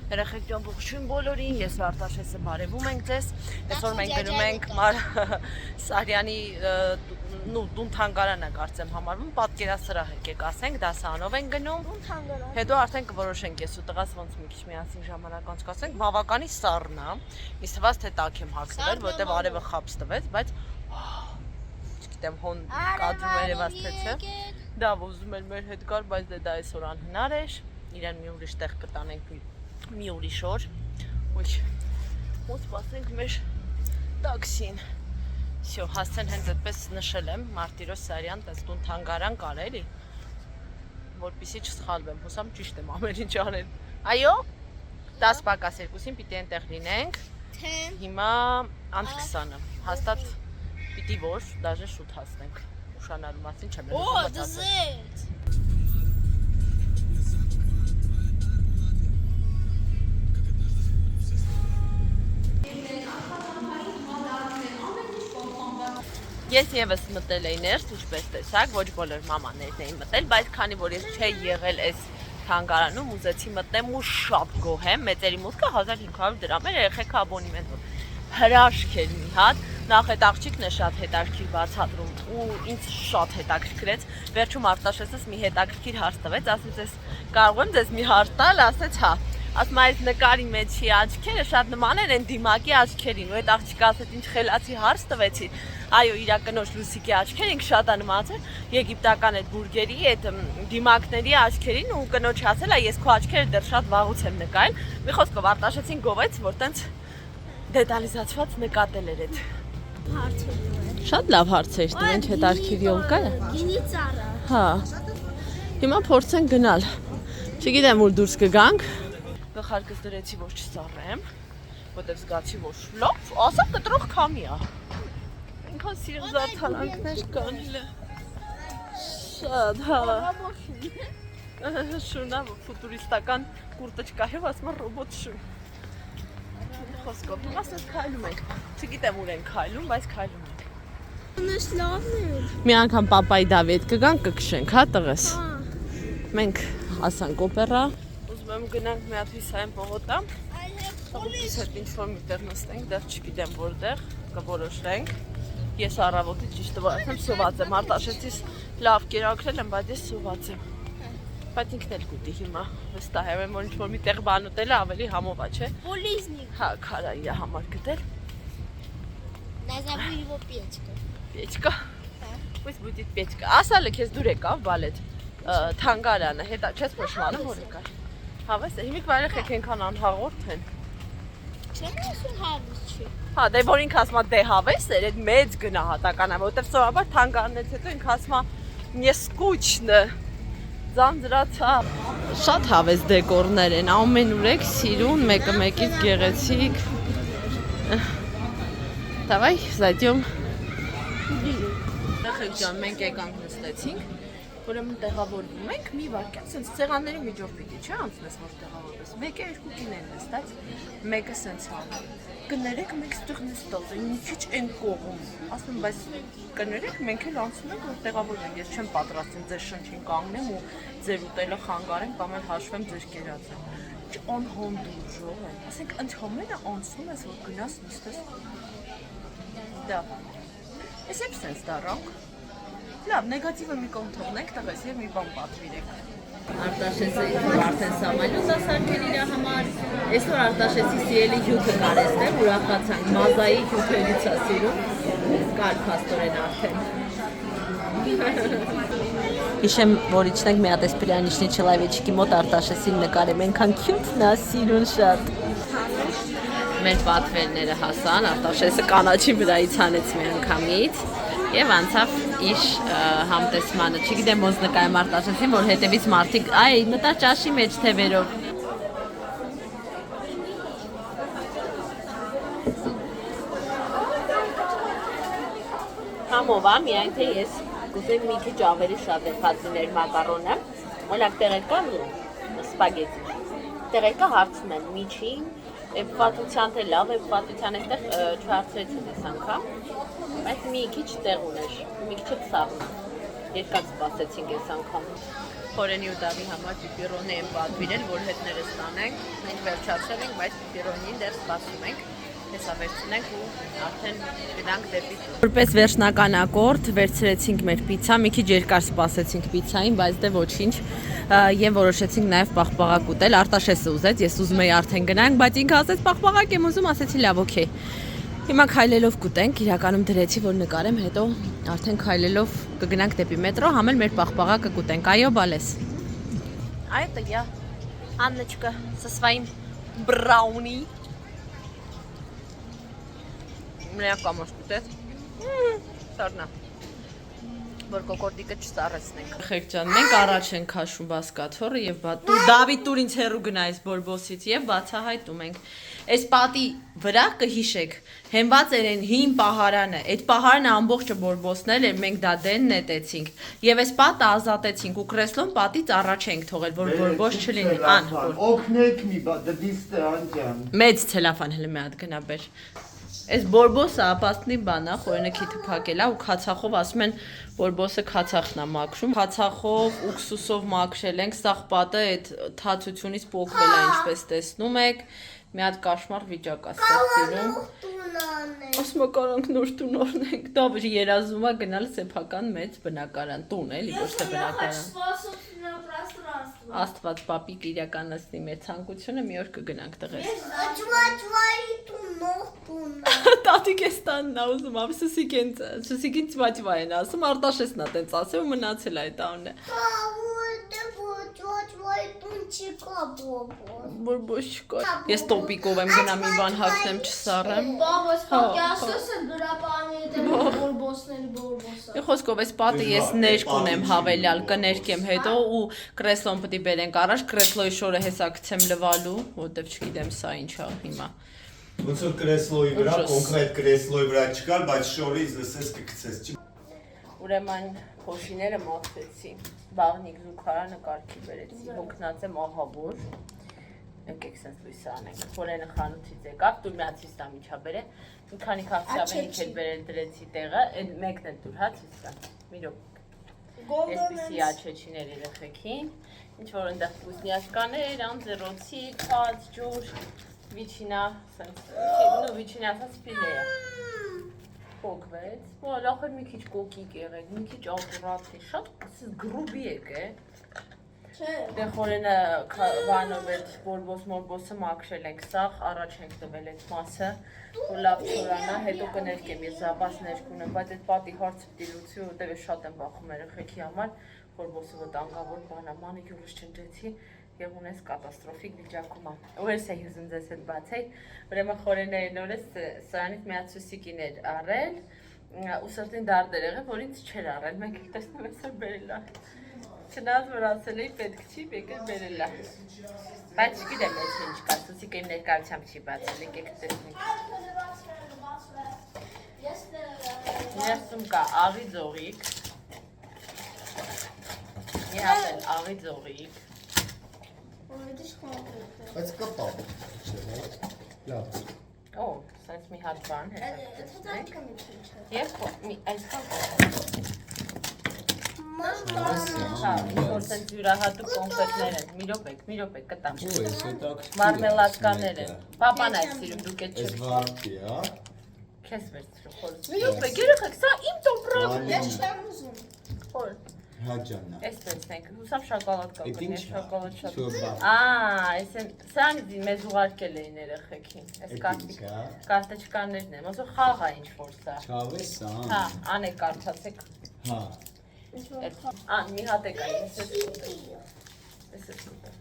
Երեխեք ջան, ողջույն բոլորին, ես ու Արտաշեսը բարևում ենք ձեզ։ Այսօր մենք գնում ենք Սարյանի տուն թանգարանը կարծեմ համարվում, պատկերասրահ եկեք ասենք, դասարանով ենք գնում։ Հետո արդեն կորոշենք ես ու տղաս ոնց մի քիչ միասին ժամանակ անցկացնենք, բավականի սառն է։ Ինձ թվաց թե տաք եմ հագնվել, որտեվ արևը խապս տվեց, բայց չգիտեմ հոն կադրում երևաց թե չէ։ Դա ուզում էր մեր հետ գար, բայց դա այսօր անհնար էր։ Իրեն մի ուրիշ տեղ կտանենք մի ուրիշ օր։ Ույ, ոնց սպասենք մեր տաքսին։ Всё, հասցեն հենց այդպես նշել եմ Մարտիրոս Սարյան տուն թանգարան կար էլի, որպեսզի չսխալվեմ, հուսամ ճիշտ եմ ամեն ինչ արել։ Այո, 10 պակաս 2-ին պիտի այնտեղ լինենք։ Հիմա անց 20-ը, հաստատ պիտի որ դաժե շուտ հասնենք։ Ուշանալու մասին չեմ դզետ։ Ես եւս մտել էի ներս, ինչպես տեսակ, ոչ բոլոր մամաներն էին մտել, բայց քանի որ ես չէի եղել այս թանգարանում, ուզեցի մտնեմ ու շատ գոհ եմ, մեծերի մուտքը 1500 դրամ էր, երեխեքը աբոնեմենտ հրաշք էր մի հատ, նախ այդ աղջիկն է շատ հետաքրքիր բացատրում ու ինձ շատ հետաքրքրեց, վերջում Արտաշեսս մի հետաքրքիր հարց տվեց, ասեց ես կարող եմ ձեզ մի հարց տալ, ասեց հա, ասում այս նկարի մեջի աչքերը շատ նման են դիմակի աչքերին, ու այդ աղջիկը ասեց ինչ խելացի հարց տվեցի, այո իրա կնոջ Լուսիկի աչքերը ինքը շատ անմացել եգիպտական այդ բուրգերի այդ դիմակների աչքերին ու կնոջ ասել է ես քո աչքերը դեռ շատ վաղուց եմ նկարել, մի խոսքով Արտաշեսին գովեց, որ տենց դետալիզացված նկատել էր այդ Հարցեր։ Շատ լավ հարց էր, դու ինչ հետաքրքիր յոլկա է։ Գինի ծառա։ Հա։ Հիմա փորձենք գնալ։ Չգիտեմ ուր դուրս կգանք։ Գլխարկս դրեցի որ չծառեմ, որտեղ զգացի որ լավ, ասա կտրող քամի է։ Ինքան սիրող զարդարանքներ կան հլը։ Շատ, հա։ Շունա ֆուտուրիստական կուրտոչկա եւ ասում ռոբոտ շուն։ Խոսքով, դու ասես քայլում ենք։ Չգիտեմ ուր ենք քայլում, բայց քայլում ենք։ Նշ լավն է։ Մի անգամ պապայի Դավիթ կգանք կքշենք, հա տղես։ Մենք հասանք օպերա։ Ուզում եմ գնանք մի հատ հյուսային պողոտա։ Պողոտից հետ ինչ-որ միտեղ նստենք, դեռ չգիտեմ որտեղ, կորոշենք։ Ես առավոտից ճիշտը ասեմ սոված եմ, Արտաշեսից լավ կերակրել եմ, բայց ես սոված եմ։ Բայց ինքն էլ գուտի հիմա, վստահ եմ, որ ինչ-որ մի տեղ բան ուտել է ավելի համով է, չէ։ Полезник։ Հա, քարա իր համար գտել։ Назову его Петька։ Петька։ Пусть будет Петька։ Ասալը քեզ դուր եկավ բալետ թանգարանը, հետա չես փոշմանը որ եկար։ Հավես է, հիմիկ վայրեխեք ենքան անհաղորդ են։ Չեմ ասում հավես չի։ Հա, դե որ ինք ասում է դե հավես էր, այդ մեծ գնահատական է, որովհետև սովորաբար թանգարանից հետո ինք ասում է мне скучно։ Ձանձրացա։ Շատ հավես դեկորներ են, ամեն ուրեք սիրուն, մեկը մեկից գեղեցիկ։ Давай зайдем։ Ախեք ջան, մենք եկանք նստեցինք, ուրեմն տեղավորվում ենք մի վայրկյան, սենց սեղանների միջով պիտի չէ անցնես որ տեղավորվես։ Մեկը երկու կին են նստած, մեկը սենց հա։ Կներեք մենք ստեղ նստած ենք, մի քիչ են կողում։ Ասում եմ, բայց կներեք մենք էլ անցնում ենք որ տեղավորվենք։ Ես չեմ պատրաստվում ձեր շնչին կանգնեմ ու ձեր ուտելը խանգարեմ կամ էլ հաշվեմ ձեր կերածը։ Ինչ անհանդուրժող է։ Ասենք ընդհանրապես անցնում ես որ գնաս նստես։ Դա։ Ես եմ սենց դառանք։ Լավ, նեգատիվը մի կողմ թողնենք, տղես եւ մի բան պատվիրենք։ Արտաշեսը արդեն սամալյոտ դասարկել իր համար։ Այսօր Արտաշեսի սիրելի հյութը կար էստեղ, ուրախացանք, մազայի հյութերից է սիրում։ Կար փաստորեն արդեն։ Հիշեմ, որ իջնենք մի հատ էս պլյանիշնի չլայվեչիկի մոտ Արտաշեսին նկարեմ, այնքան քյութն է, սիրուն շատ։ Մեր պատվերները հասան, Արտաշեսը կանաչի վրայից հանեց մի անգամից եւ անցավ իր համտեսմանը, չգիտեմ ոնց նկայեմ Արտաշեսին, որ հետևից մարդիկ, այ մտա ճաշի մեջ թևերով։ Համով է, միայն թե ես կուզեմ մի քիչ ավելի շատ է փածիներ մակարոնը, օրինակ տեղեկա սպագետի, տեղեկա հարցում են միջին, էպվատության թե լավ էպվատության այդտեղ չհարցրեցին ես անգամ, բայց մի քիչ տեղ ուներ, մի քիչ ցավ։ Երկար սպասեցինք այս անգամ։ Խորենի ու Դավի համար պիպիրոնի են պատվիրել, որ հետներս տանենք։ Մենք վերջացել ենք, բայց պիպիրոնին դեռ սպասում ենք։ Հեսա վերցնենք ու արդեն գնանք դեպի տուն։ Որպես վերջնական ակորդ վերցրեցինք մեր պիցա, մի քիչ երկար սպասեցինք պիցային, բայց դե ոչինչ, եւ որոշեցինք նաեւ պաղպաղակ ուտել։ Արտաշեսը ուզեց, ես ուզում էի արդեն գնանք, բայց ինքը ասեց պաղպաղակ եմ ուզում, ասեցի լավ, օքեյ։ Հիմա քայլելով կուտենք, իրականում դրեցի, որ նկարեմ, հետո արդեն քայլելով կգնանք դեպի մետրո, համ էլ մեր պաղպաղակը կուտենք։ Այո, բալես։ Это я, Анночка, со своим брауни. Մնա կամոս կուտեց։ Սարնա։ Որ կոկորդիկը չսարեցնենք։ Խեք ջան, մենք առաջ ենք քաշում բասկաթոռը եւ Դավիթ տուր ինձ հեռու գնայս բորբոսից եւ բացահայտում ենք։ Այս պատի վրա կհիշեք, հենված էր այն հին պահարանը։ Այդ պահարանը ամբողջը բորբոսնել էր, մենք դա դեն նետեցինք։ Եվ այս պատը ազատեցինք ու կրեսլոն պատից առաջ ենք թողել, որ բորբոս չլինի։ Ան։ Օգնեք մի բա դիստե անջան։ Մեծ ցելոֆան հələ մի հատ գնա բեր։ Այս բորբոսը ապաստնի բան է, խորենը քիթը փակել է ու քացախով ասում են բորբոսը քացախն է մաքրում։ Քացախով, ուքսուսով մաքրել ենք, սաղ պատը այդ թացությունից փոխվել է, ինչպես տեսնում եք։ Մի հատ կաշմար վիճակ է ստեղծում։ Ասում կանանք նոր տուն օրնենք, դա երազում է գնալ սեփական մեծ բնակարան, տուն էլի, ոչ թե բնակարան։ Աստված պապիկ իրականացնի մեր ցանկությունը, մի օր կգնանք տղես։ Տատիկ է ստանն ուզում, ապ սուսիկին ծվաճվա են ասում, Արտաշեսն է տենց ասել ու մնացել այդ անունը։ Բորբոս չկա։ Ես տոպիկով եմ գնամ մի բան հագնեմ չսառեմ։ Բաբաս հակյասս է գրապանի դեմ բորբոսների բորբոսը։ Խոսքով այս պատը ես ներք ունեմ հավելյալ, կներկեմ հետո ու կրեսլոն պետք է բերենք առաջ, կրեսլոյի շորը հեսա գցեմ լվալու, որտեվ չգիտեմ սա ինչ է հիմա։ Ոնց որ կրեսլոյի վրա, կոնկրետ կրեսլոյի վրա չկար, բայց շորից լսես կգցես։ Ուրեմն փոշիները մաքրեցի, բաղնիկ զուգարանը կարգի բերեցի, հոգնած եմ ահավոր։ Եկեք սենց լույսը անենք, խորենը խանութից եկավ, դուր միացիս տա միջաբերը, մի քանի քաղցրավենիք էլ բերել դրեցի տեղը, այդ մեկն էլ դուր հա ցույցա, մի րոպե։ Այսպիսի աչեչիներ երեխեքին, ինչ որ այնտեղ պուսնյաշկաներ, անձեռոցի, քաց, ջուր, վիչինա, սենց, նո վիչինա ասած ֆիլեա։ Փոքվեց, լախր մի քիչ կոկիկ եղեք, մի քիչ ակուրատ է, շատ գրուբի եք է։ Դե խորենը բանով այդ բորբոսը մաքրել ենք սաղ, առաջ ենք տվել այդ մասը, որ լավ չորանա, հետո կներկեմ ես զապաս ներք ունեմ, բայց այդ պատի հարցը պիտի լուծի, որտև ես շատ եմ բախում երեխեքի համար, բորբոսը վտանգավոր բան է, մանիկյուրս չնջեցի եւ ունես կատաստրոֆիկ վիճակում է։ Ուրես է ուզում ձեզ հետ բացել, ուրեմն խորենային օրս սրանից մի հատ սուսիկին էր առել, ու սրտին դարդեր եղել, որ ինձ չէր առել, մենք տեսնում ենք սա բերել է։ Չնայած որ ասել էի պետք չի, եկել բերել է։ Բայց չգիտեմ ես ինչ կա, սուսիկը իմ ներկայությամբ չի բացել, եկեք տեսնենք։ Ներսում կա աղի ձողիկ, մի հատ էլ աղի ձողիկ։ Բայց կպավ։ Լավ։ Օ, սենց մի հատ բան հետ։ Եվ այսքան հա, որ սենց յուրահատուկ կոնֆետներ են, մի րոպե կտամ։ Մարմելադկաներ են, պապան այս սիրում դուք էտ չեք։ Ես վարդի, հա։ Քեզ վերցրու խորս։ Մի րոպե, երեխեք, սա իմ տոպրակն է։ Ես չեմ ուզում։ Խոր։ Հաջանա։ Այս տեսնենք, հուսավ շոկոլադ կա, կներ շոկոլադ շատ։ Շոբա։ Այսեն, սրանից մեզ ուղարկել էին երեխեքին, այս կարտեչկաներն են, ոնց որ խաղ է ինչ-որ սա։ Չավես, Հա, անեք կարդացեք։ հա։ Մի հատ եկա, ես ես ուտեմ։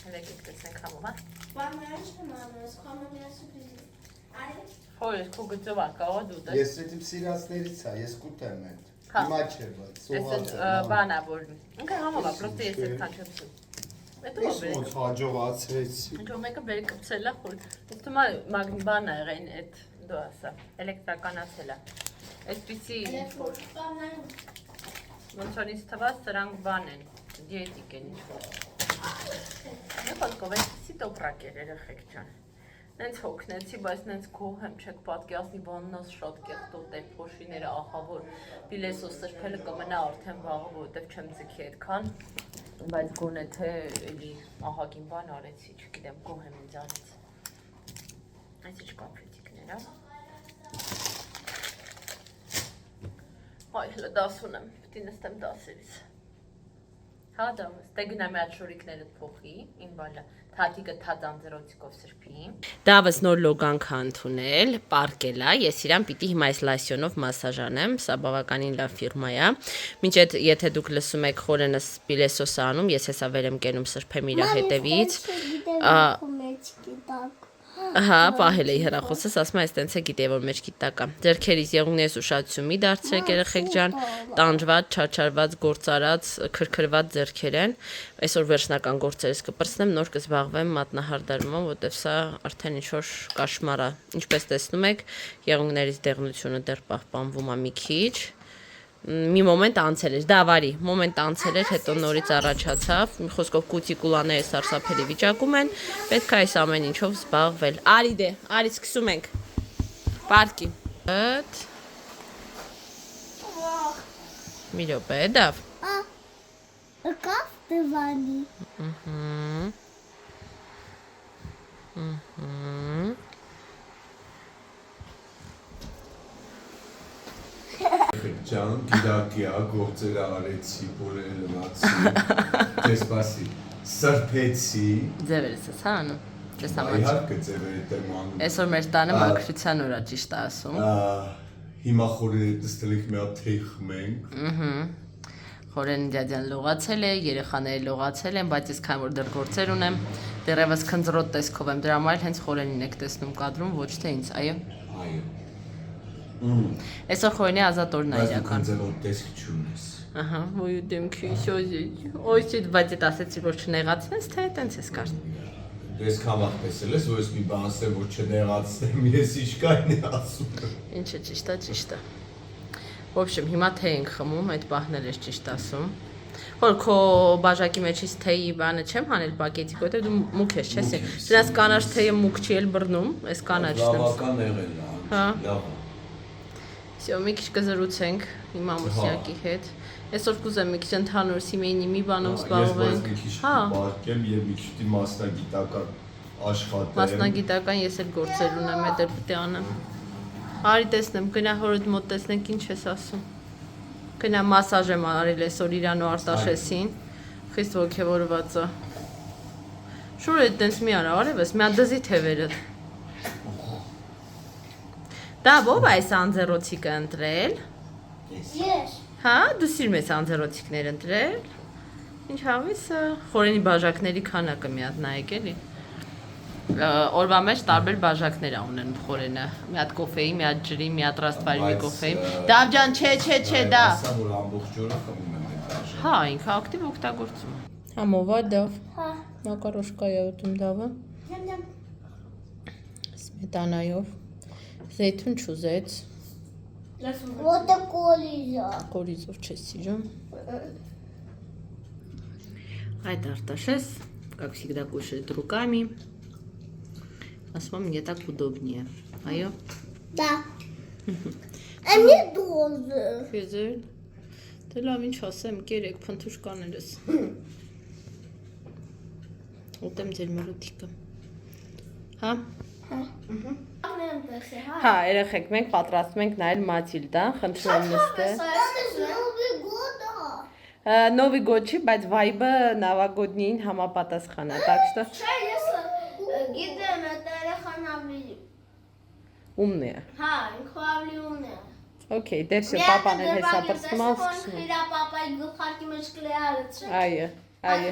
Հելեք եք տեսնենք համով, հա։ Բանները չեմ անում, ես խամում ես ուպիզի։ Արի։ Խոր ես քո գծով արկաղա դու դες։ Ես այդ իմ սիրածներից է, ես կուտեմ այդ։ Հիմա չէ, բայց սողած է։ Բանա որ։ Ինքը համով է, պրոստը ես այդքան չեմ սու։ Հետո Ես ոնց հաջողացրեցի։ Ինչո մեկը բերի կպցել է խոր։ Ես թվում է մագնի բան է եղել այդ դու ասա, էլեկտրականացել է։ Այսպիսի ինչ-որ։ Ոնց որ ինձ թվաց սրանք բան են, դիետիկ են ինչ-որ։ Մի խոսքով այսպիսի տոպրակ էր երեխեք ջան։ Նենց հոգնեցի, բայց նենց գոհ եմ, չեք պատկերացնի բաննաս շատ կեղտոտ էր, փոշիները ահա որ պիլեսո սրբելը կմնա արդեն վաղը, որովհետև չեմ ձգի այդքան, բայց գոնե թե էլի ահագին բան արեցի, չգիտեմ, գոհ եմ ինձանից։ Այսինչ կապրետիկներ, Այ հլը դաս ունեմ, պիտի նստեմ դասերից։ Հա դա ստե գնամ այդ շորիկներդ փոխի, իմ բալը, թաթիկը թաձանձերոցիկով սրբի։ Դավս նոր լոգանք ընդունել, պարկելա, ես իրան պիտի հիմա այս լասյոնով մասաժանեմ, սա բավականին լավ ֆիրմա է։ Մինչ այդ եթե դուք լսում եք խորենս պիլեսոս անում, ես հեսա վեր եմ կենում սրբեմ իր հետևից։ Ահա, պահել էի հեռախոսս, ասում այս տենց է գիտեի, որ մեջքի տակա։ Ձերքերից եղունգներս ուշադրություն մի դարձրեք երեխեք ջան, տանջված, չարչարված, գործարած, քրքրված ձերքեր են։ Այսօր վերջնական գործերս կպրծնեմ, նոր կզբաղվեմ մատնահարդարմամբ, որտեվ սա արդեն ինչ-որ կաշմար է։ Ինչպես տեսնում եք, եղունգներից դեղնությունը դեռ պահպանվում է մի քիչ։ Մի մոմենտ անցել էր, դա վարի, մոմենտ անցել էր, հետո նորից առաջացավ, մի խոսքով կուտիկուլաները սարսափելի վիճակում են, պետք է այս ամեն ինչով զբաղվել։ Արի դե, արի սկսում ենք։ Պարկի։ Մի րոպե, դավ։ Եկավ դվանի։ Ջան, գիտակիա, գործեր արեցի, բոլորը լվացի, ձեզ պասի, սրբեցի։ Ձևերս ես, հա անում, չես համաչի։ Իհարկե ձևերդ եմ անում։ Այսօր մեր տանը մաքրության օր է, ճիշտ է ասում։ Հիմա խորերետս տլիք մի հատ թեյ խմենք։ Խորեն դյադյան լողացել է, երեխաները լողացել են, բայց ես քան որ դեռ գործեր ունեմ, դեռևս քնձրոտ տեսքով եմ, դրա համար հենց խորենին եք տեսնում կադրում, ոչ թե ինձ, այո։ Այո։ Այսօր խորենի ազատ օրն է իրական։ Բայց քնձրոտ տեսք չունես։ Ահա, ոյ դեմքի շոզի։ Ոյ բայց այդ ասեցի որ չնեղացնես, թե տենց ես կարծում։ Ես քամախ տեսել ես, որ ես մի բան ասեմ, որ չնեղացնեմ, ես ինչքան է ասում։ Ինչը ճիշտ է, ճիշտ է։ В общем, հիմա թե ենք խմում, այդ պահն էլ ես ճիշտ ասում։ Որ քո բաժակի մեջից թեյի բանը չեմ հանել պակետիկ, որտեղ դու մուկ ես, չես։ Դրանց կանաչ թեյը մուկ չի էլ բռնում, այս կանաչն եմ։ Բավական եղել է։ Հա։ Լավ։ Всё, մի քիչ կզրուցենք իմ ամուսյակի հետ։ Այսօր կուզեմ մի քիչ ընդհանուր սիմեյնի մի բանով զբաղվենք։ Հա։ Պարկեմ եւ մի քիչ մասնագիտական աշխատեմ։ Մասնագիտական ես էլ գործեր ունեմ, այդ էլ պիտի անեմ։ Արի տեսնեմ, գնա հորդ մոտ տեսնենք ինչ ես ասում։ Գնա մասաժ եմ արել այսօր իրան ու Արտաշեսին։ Խիստ ոգևորված է։ Շուր է տենց մի արա, արևս, մի հատ դզի թևերդ։ Դա ով այս անձեռոցիկը ընտրել։ Ես։ Հա, դու սիրում ես անձեռոցիկներ ընտրել։ Ինչ հավիսը, խորենի բաժակների քանակը մի հատ նայեք էլի։ Օրվա մեջ տարբեր բաժակներ ունեն խորենը։ Մի հատ կոֆեի, մի հատ ջրի, մի հատ ռաստվարի կոֆեի։ Դավ ջան, չէ, դա։ Ասա որ ամբողջ օրը խմում եմ այդ բաժակը։ Հա, ինքը ակտիվ օգտագործում է։ Համովա դավ։ Հա։ Մակարոշկայա ուտում դավը։ Սմետանայով։ Զեյթուն չուզեց։ Ոտը կորիզա։ Կորիզով չես սիրում։ Այդ Արտաշես, как всегда кушает руками. Ասում եմ, мне так удобнее. Այո։ Да. А мне тоже. Ֆիզել։ Դե լավ ինչ ասեմ, կերեք փնթուշկաներս։ Ուտեմ ձեր մրուտիկը։ Հա։ Հա, երեխեք, մենք պատրաստում ենք նայել Մաթիլդան, խնդրում եմ նստել։ Նովի գոդ չի, բայց վայբը նավագոդնին համապատասխան է, так что Չէ, ես գիտեմ, այդ երեխան ավելի։ Ումն է։ Հա, ինքը ավելի ումն է։ Okay, դեր շո պապան էլ հեսա բրցմալ սկսում։ Իրա պապայի գլխարկի մեջ կլեարը, չէ։ Այո, այո։